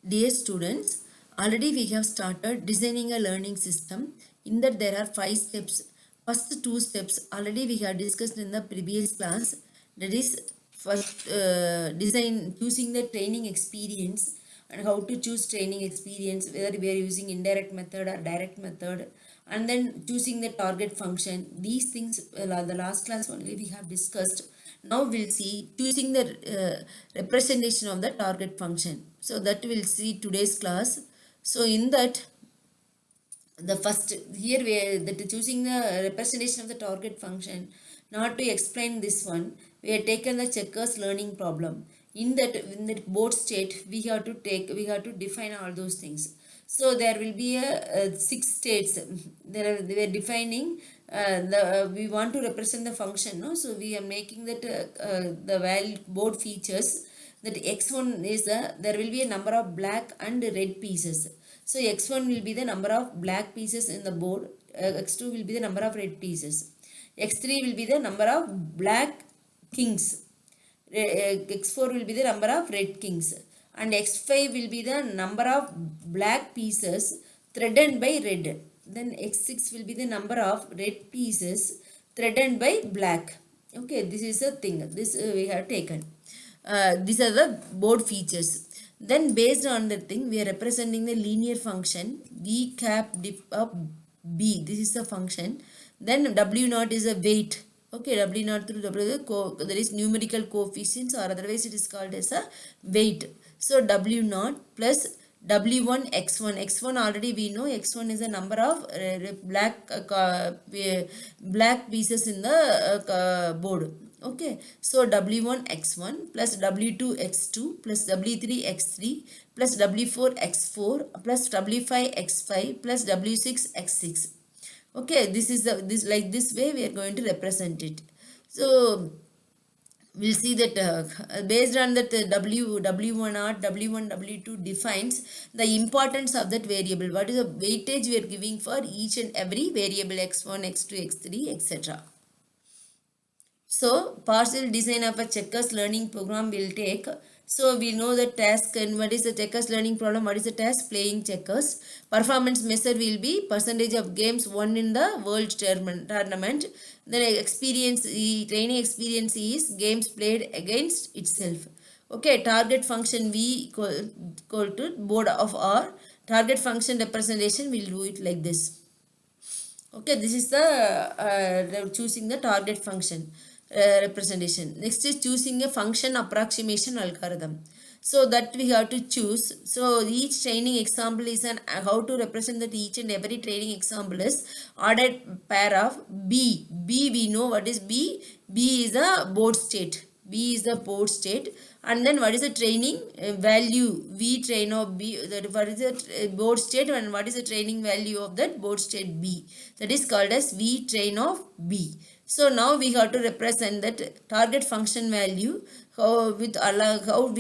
Dear students, already we have started designing a learning system. In that there are 5 steps. First 2 steps already we have discussed in the previous class. That is first design choosing the training experience and how to choose training experience, whether we are using indirect method or direct method, and then choosing the target function. These things the last class only we have discussed. Now we'll see choosing the representation of the target function. So that we'll see today's class. So in that, the first here we are that choosing the representation of the target function. Not to explain this one, we have taken the checkers learning problem. In that board state, we have to define all those things. So there will be a 6 states. They are defining we want to represent the function, no? So we are making that the value board features that x1 is there will be a number of black and red pieces. So x1 will be the number of black pieces in the board, x2 will be the number of red pieces, x3 will be the number of black kings, x4 will be the number of red kings, and x5 will be the number of black pieces threaded by red. Then x6 will be the number of red pieces threaded by black. Okay, this is a thing. This we have taken. These are the board features. Then based on the thing, we are representing the linear function v cap dip of b. This is the function. Then w naught is a weight. Okay, w naught through w, there is numerical coefficients, or otherwise it is called as a weight. So w naught plus w1 x1. x1 already we know, x1 is the number of black pieces in the board. Okay, so w1 x1 plus w2 x2 plus w3 x3 plus w4 x4 plus w5 x5 plus w6 x6. Okay, this is this like this way we are going to represent it. So we'll see that based on that w1 or w1 w2 defines the importance of that variable. What is the weightage we are giving for each and every variable x1 x2 x3 etc. So partial design of a checkers learning program will take. So we know the task and what is the checkers learning problem, what is the task, playing checkers. Performance measure will be percentage of games won in the world tournament. Then training experience is games played against itself. Okay, target function V equal to board of R. Target function representation will do it like this. Okay, this is the choosing the target function representation. Next is choosing a function approximation algorithm. So that we have to choose. So each training example is an how to represent that each and every training example is ordered pair of B. B we know what is B. B is a board state. B is the board state. And then what is the training value V train of B, that what is the board state and what is the training value of that board state B, that is called as V train of B. So now we have to represent that target function value. How we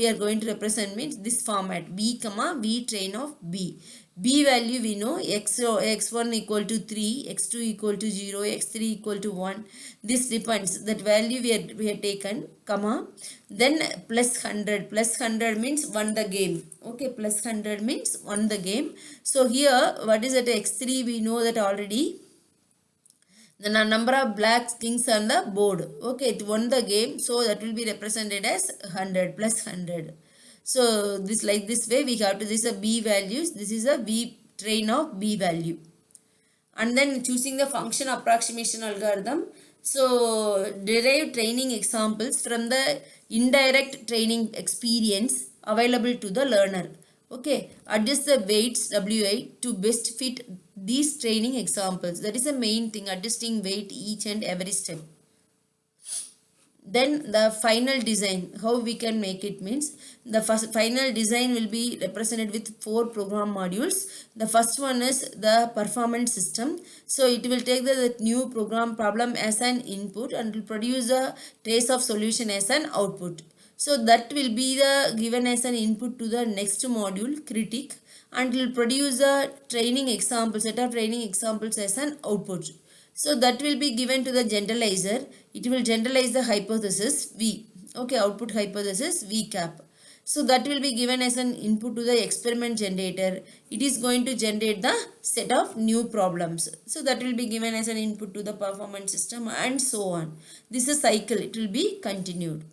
are going to represent means this format B comma V train of B. B value we know x1 equal to 3, x2 equal to 0, x3 equal to 1. This depends. That value we have taken, comma. Then plus 100. Plus 100 means won the game. Okay, plus 100 means won the game. So here what is that x3 we know that already. The number of black kings on the board. Okay, it won the game. So that will be represented as 100 plus 100. So this like this way we have to, this is a B values, this is a V train of B value. And then choosing the function approximation algorithm. So derive training examples from the indirect training experience available to the learner. Okay, adjust the weights WI to best fit these training examples. That is the main thing, adjusting weight each and every step. Then the final design, how we can make it means, the final design will be represented with 4 program modules. The first one is the performance system. So it will take the new program problem as an input and will produce a trace of solution as an output. So that will be the given as an input to the next module, critic, and will produce a training example, set of training examples as an output. So that will be given to the generalizer. It will generalize the hypothesis V. Okay, output hypothesis V cap. So that will be given as an input to the experiment generator. It is going to generate the set of new problems. So that will be given as an input to the performance system and so on. This is a cycle. It will be continued.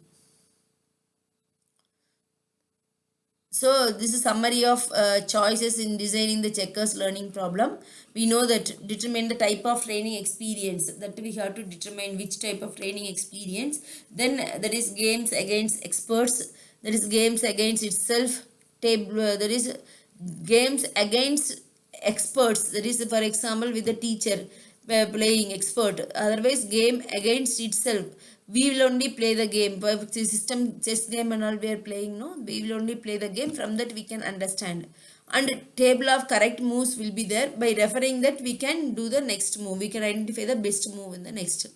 So this is summary of choices in designing the checkers learning problem. We know that determine the type of training experience, that we have to determine which type of training experience. Then there is games against experts, that is games against itself, table, there is games against experts, that is for example with the teacher playing expert, otherwise game against itself. We will only play the game, but the system chess game and all we are playing, no, we will only play the game, from that we can understand. And table of correct moves will be there. By referring that we can do the next move, we can identify the best move in the next.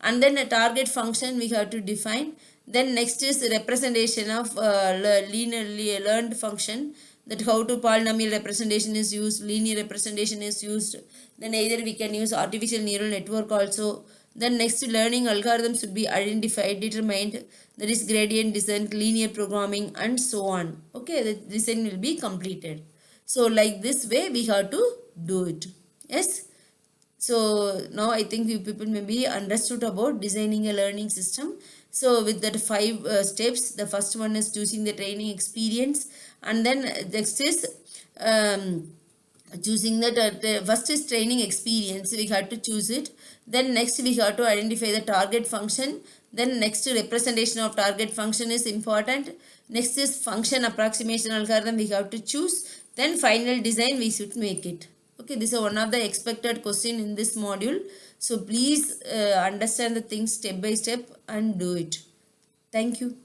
And then a target function we have to define. Then next is representation of linearly learned function, that how to polynomial representation is used, linear representation is used. Then either we can use artificial neural network also. Then next learning algorithms should be identified, determined, that is gradient descent, linear programming and so on. Okay, the design will be completed. So like this way we have to do it. Yes. So now I think you people may be understood about designing a learning system. So with that 5 steps, the first one is choosing the training experience, and then next is choosing that the first is training experience, we have to choose it. Then next we have to identify the target function. Then next representation of target function is important. Next is function approximation algorithm we have to choose. Then final design we should make it. Okay, this is one of the expected question in this module. So please understand the things step by step and do it. Thank you.